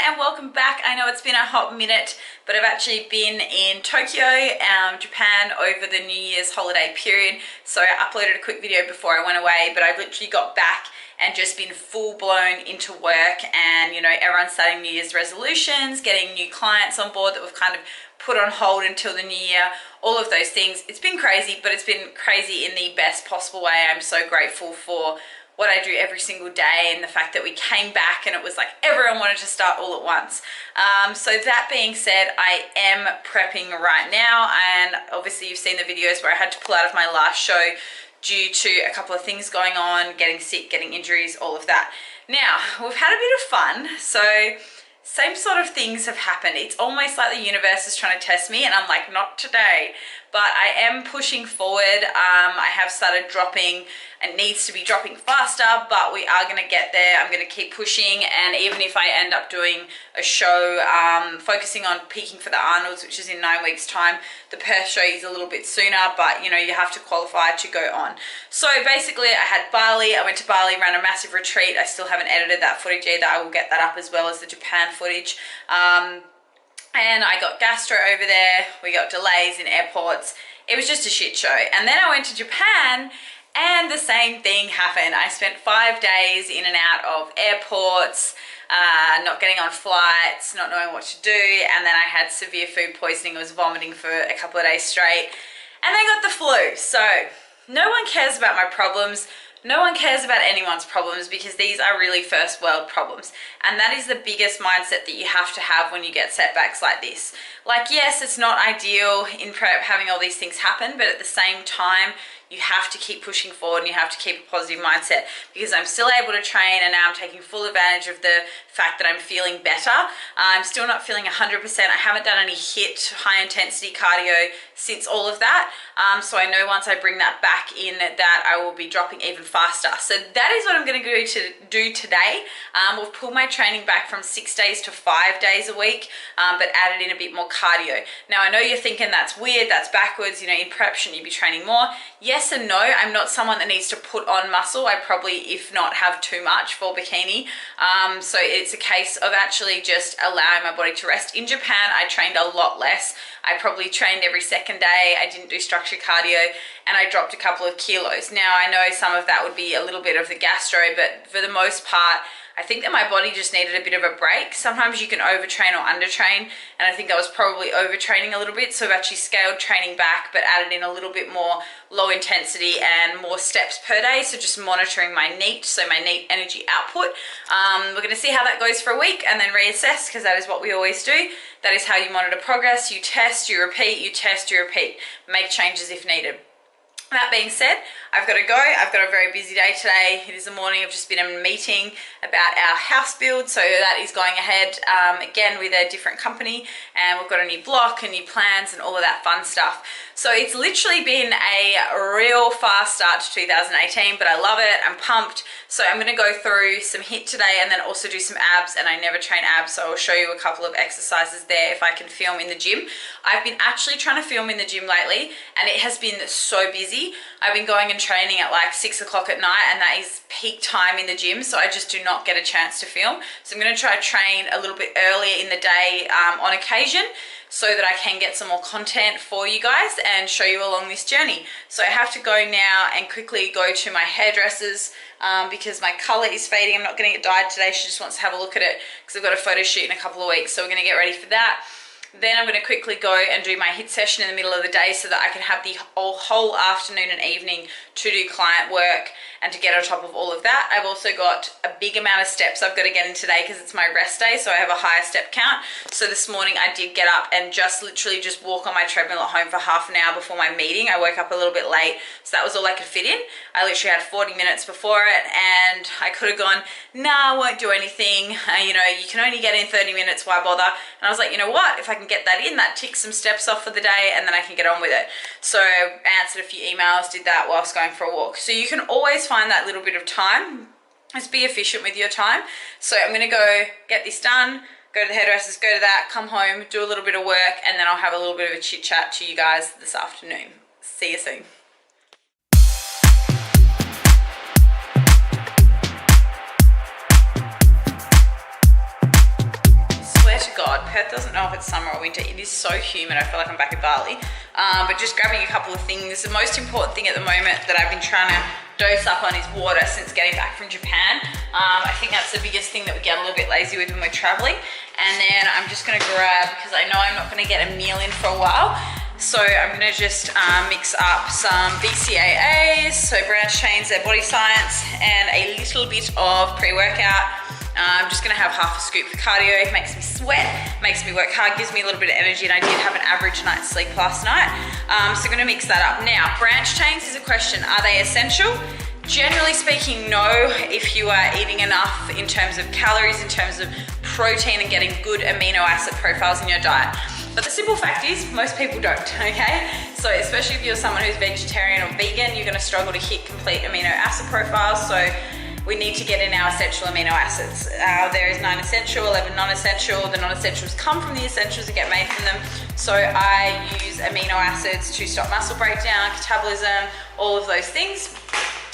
and welcome back. I know it's been a hot minute, but I've actually been in Tokyo, Japan over the New Year's holiday period. So I uploaded a quick video before I went away, but I've literally got back and just been full blown into work, and you know, everyone's starting New Year's resolutions, getting new clients on board that we've kind of put on hold until the new year, all of those things. It's been crazy, but it's been crazy in the best possible way. I'm so grateful for what I do every single day, and the fact that we came back and it was like everyone wanted to start all at once. So that being said, I am prepping right now, and obviously you've seen the videos where I had to pull out of my last show due to a couple of things going on, getting sick, getting injuries, all of that. Now, we've had a bit of fun, so same sort of things have happened. It's almost like the universe is trying to test me, and I'm like, not today. But I am pushing forward. I have started dropping. It needs to be dropping faster, but we are going to get there. I'm going to keep pushing, and even if I end up doing a show focusing on peaking for the Arnolds, which is in 9 weeks time, the Perth show is a little bit sooner, but you know, you have to qualify to go on. So basically I had Bali. I went to Bali, ran a massive retreat. I still haven't edited that footage either. I will get that up as well as the Japan footage. And I got gastro over there. We got delays in airports. It was just a shit show. And then I went to Japan, and the same thing happened. I spent 5 days in and out of airports, not getting on flights, not knowing what to do, and then I had severe food poisoning. I was vomiting for a couple of days straight, and then got the flu. So no one cares about my problems. No one cares about anyone's problems, because these are really first world problems. And that is the biggest mindset that you have to have when you get setbacks like this. Like, yes, it's not ideal in prep having all these things happen, but at the same time, you have to keep pushing forward, and you have to keep a positive mindset, because I'm still able to train, and now I'm taking full advantage of the fact that I'm feeling better. I'm still not feeling 100%. I haven't done any HIIT, high intensity cardio, since all of that. So I know once I bring that back in, that I will be dropping even faster. So that is what I'm going to do today. We've pulled my training back from 6 days to 5 days a week, but added in a bit more cardio. Now I know you're thinking that's weird, that's backwards, you know, in prep shouldn't you be training more? Yes and no. I'm not someone that needs to put on muscle. I probably, if not, have too much for bikini. So it's a case of actually just allowing my body to rest. In Japan, I trained a lot less. I probably trained every second day. I didn't do structured cardio, and I dropped a couple of kilos. Now I know some of that would be a little bit of the gastro, but for the most part, I think that my body just needed a bit of a break. Sometimes you can overtrain or undertrain, and I think I was probably overtraining a little bit, so I've actually scaled training back, but added in a little bit more low intensity and more steps per day, so just monitoring my NEAT, so my NEAT energy output. We're going to see how that goes for a week, and then reassess, because that is what we always do. That is how you monitor progress. You test, you repeat, you test, you repeat. Make changes if needed. That being said, I've got to go. I've got a very busy day today. It is the morning. I've just been in a meeting about our house build, so that is going ahead again with a different company, and we've got a new block and new plans and all of that fun stuff. So it's literally been a real fast start to 2018, but I love it. I'm pumped. So I'm going to go through some HIIT today, and then also do some abs, and I never train abs, so I'll show you a couple of exercises there if I can film in the gym. I've been actually trying to film in the gym lately, and it has been so busy. I've been going and training at like 6 o'clock at night, and that is peak time in the gym, so I just do not get a chance to film. So I'm going to try to train a little bit earlier in the day on occasion, so that I can get some more content for you guys and show you along this journey. So I have to go now and quickly go to my hairdresser's because my color is fading. I'm not getting it dyed today. She just wants to have a look at it, because I've got a photo shoot in a couple of weeks, so we're going to get ready for that. Then I'm going to quickly go and do my HIIT session in the middle of the day, so that I can have the whole afternoon and evening to do client work and to get on top of all of that. I've also got a big amount of steps I've got to get in today, because it's my rest day, so I have a higher step count. So this morning I did get up and literally just walk on my treadmill at home for half an hour before my meeting. I woke up a little bit late, so that was all I could fit in. I literally had 40 minutes before it, and I could have gone, nah, I won't do anything. You know, you can only get in 30 minutes, why bother? And I was like, you know what? If I can get that in, that ticks some steps off for the day, and then I can get on with it. So I answered a few emails, did that whilst going for a walk. So you can always find that little bit of time. Just be efficient with your time. So I'm going to go get this done, go to the hairdressers, go to that, come home, do a little bit of work, and then I'll have a little bit of a chit chat to you guys this afternoon. See you soon. God. Perth doesn't know if it's summer or winter. It is so humid. I feel like I'm back in Bali. But just grabbing a couple of things. The most important thing at the moment that I've been trying to dose up on is water since getting back from Japan. I think that's the biggest thing that we get a little bit lazy with when we're traveling. And then I'm just gonna grab, because I know I'm not gonna get a meal in for a while, so I'm gonna just mix up some BCAAs, so branched chains, their body science, and a little bit of pre-workout. I'm just gonna have half a scoop for cardio. It makes me sweat, makes me work hard, gives me a little bit of energy, and I did have an average night's sleep last night. So I'm gonna mix that up. Now, branched chains is a question. Are they essential? Generally speaking, no, if you are eating enough in terms of calories, in terms of protein, and getting good amino acid profiles in your diet. But the simple fact is, most people don't, okay? So especially if you're someone who's vegetarian or vegan, you're gonna struggle to hit complete amino acid profiles. So we need to get in our essential amino acids. There is 9 essential, 11 non-essential. The non-essentials come from the essentials that get made from them. So I use amino acids to stop muscle breakdown, catabolism, all of those things.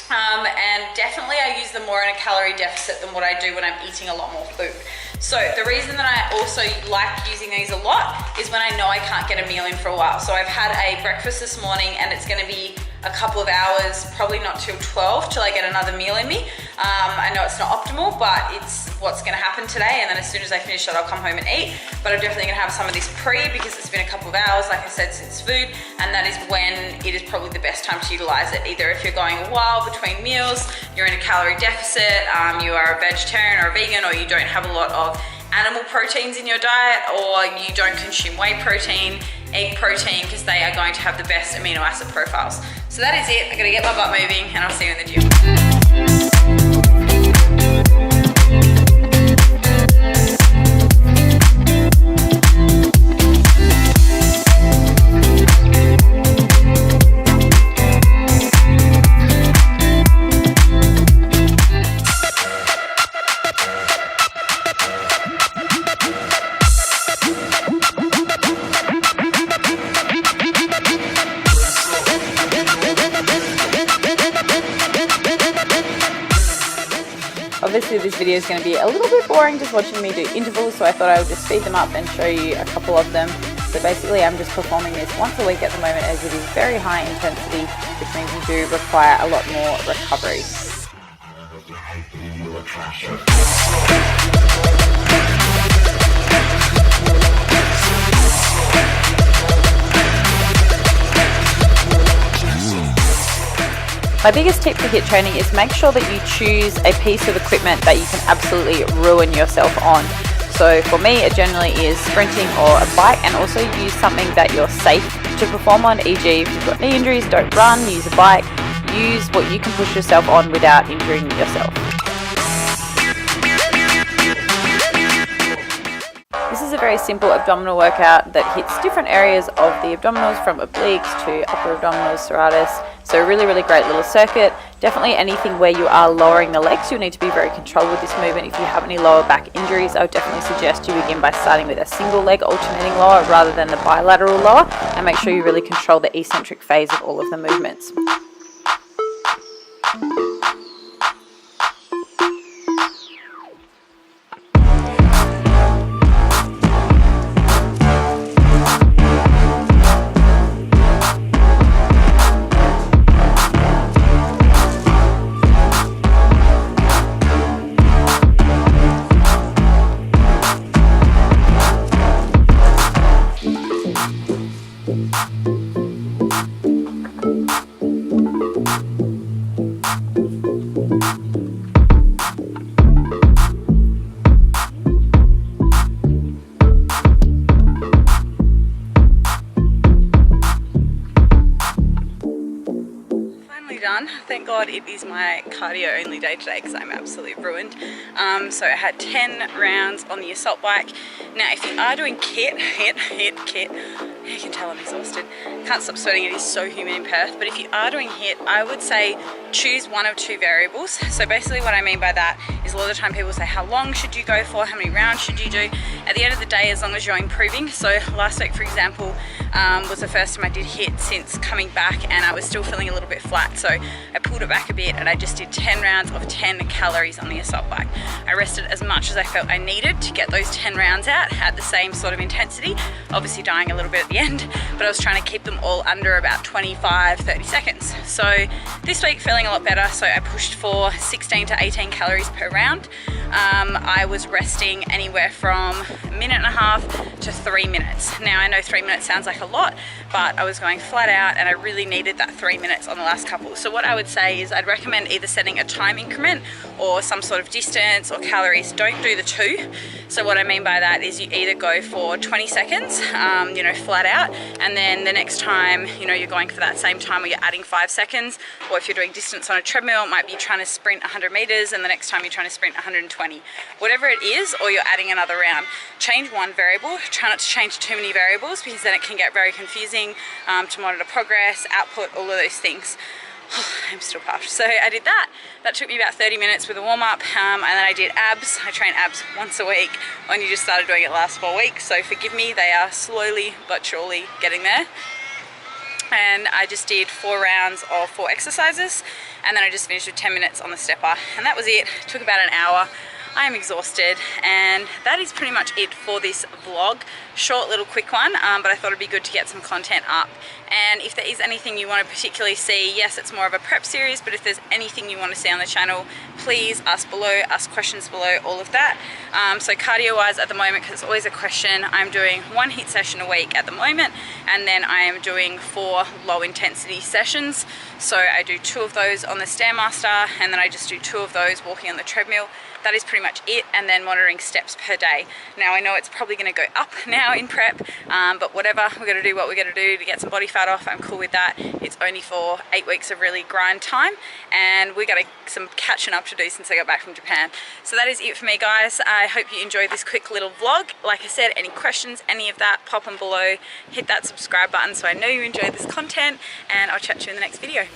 And definitely I use them more in a calorie deficit than what I do when I'm eating a lot more food. So the reason that I also like using these a lot is when I know I can't get a meal in for a while. So I've had a breakfast this morning and it's gonna be a couple of hours, probably not till 12 till I get another meal in me. I know it's not optimal, but it's what's gonna happen today. And then as soon as I finish that, I'll come home and eat. But I'm definitely gonna have some of this pre because it's been a couple of hours, like I said, since food. And that is when it is probably the best time to utilize it. Either if you're going a while between meals, you're in a calorie deficit, you are a vegetarian or a vegan, or you don't have a lot of animal proteins in your diet, or you don't consume whey protein, egg protein, because they are going to have the best amino acid profiles. So that is it. I gotta get my butt moving and I'll see you in the gym. Obviously this video is going to be a little bit boring just watching me do intervals, so I thought I would just speed them up and show you a couple of them. So basically I'm just performing this once a week at the moment, as it is very high intensity, which means you do require a lot more recovery. My biggest tip for HIIT training is make sure that you choose a piece of equipment that you can absolutely ruin yourself on. So for me, it generally is sprinting or a bike, and also use something that you're safe to perform on, e.g. if you've got knee injuries, don't run, use a bike, use what you can push yourself on without injuring yourself. This is a very simple abdominal workout that hits different areas of the abdominals, from obliques to upper abdominals, serratus. So a really, really great little circuit. Definitely anything where you are lowering the legs, you'll need to be very controlled with this movement. If you have any lower back injuries, I would definitely suggest you begin by starting with a single leg alternating lower rather than the bilateral lower, and make sure you really control the eccentric phase of all of the movements. Done. Thank God it is my cardio only day today because I'm absolutely ruined. So I had 10 rounds on the assault bike. Now if you are doing HIIT, You can tell I'm exhausted. Can't stop sweating, it is so humid in Perth. But if you are doing HIIT, I would say choose one of two variables. So basically what I mean by that is a lot of the time people say, how long should you go for? How many rounds should you do? At the end of the day, as long as you're improving. So last week, for example, was the first time I did HIIT since coming back, and I was still feeling a little bit flat. So I pulled it back a bit and I just did 10 rounds of 10 calories on the assault bike. I rested as much as I felt I needed to get those 10 rounds out at the same sort of intensity, obviously dying a little bit at the end, but I was trying to keep them all under about 25-30 seconds. So this week feeling a lot better, so I pushed for 16 to 18 calories per round. I was resting anywhere from a minute and a half to 3 minutes. Now I know 3 minutes sounds like a lot, but I was going flat out and I really needed that 3 minutes on the last couple. So what I would say is I'd recommend either setting a time increment or some sort of distance or calories. Don't do the two. So what I mean by that is you either go for 20 seconds, you know, flat out, and then the next time, you know, you're going for that same time where you're adding 5 seconds, or if you're doing distance on a treadmill, it might be trying to sprint 100 meters and the next time you're trying to sprint 120. Whatever it is, or you're adding another round. Change one variable. Try not to change too many variables because then it can get very confusing to monitor progress, output, all of those things. I'm still puffed. So I did that. That took me about 30 minutes with a warm-up, and then I did abs. I train abs once a week. I only just started doing it last 4 weeks, so forgive me, they are slowly but surely getting there. And I just did 4 rounds of 4 exercises, and then I just finished with 10 minutes on the stepper, and that was it. It took about an hour. I am exhausted, and that is pretty much it for this vlog. Short little quick one, but I thought it'd be good to get some content up. And if there is anything you want to particularly see, yes, it's more of a prep series, but if there's anything you want to see on the channel, please ask below, ask questions below, all of that. So cardio wise at the moment, because it's always a question, I'm doing 1 HIIT session a week at the moment, and then I am doing 4 low intensity sessions. So I do 2 of those on the Stairmaster, and then I just do 2 of those walking on the treadmill. That is pretty much it, and then monitoring steps per day. Now I know it's probably going to go up now in prep, but whatever, we're going to do what we're going to do to get some body fat off. I'm cool with that. It's only for 8 weeks of really grind time, and we got some catching up to do since I got back from Japan. So that is it for me, guys. I hope you enjoyed this quick little vlog. Like I said, any questions, any of that, pop them below. Hit that subscribe button so I know you enjoyed this content, and I'll chat to you in the next video.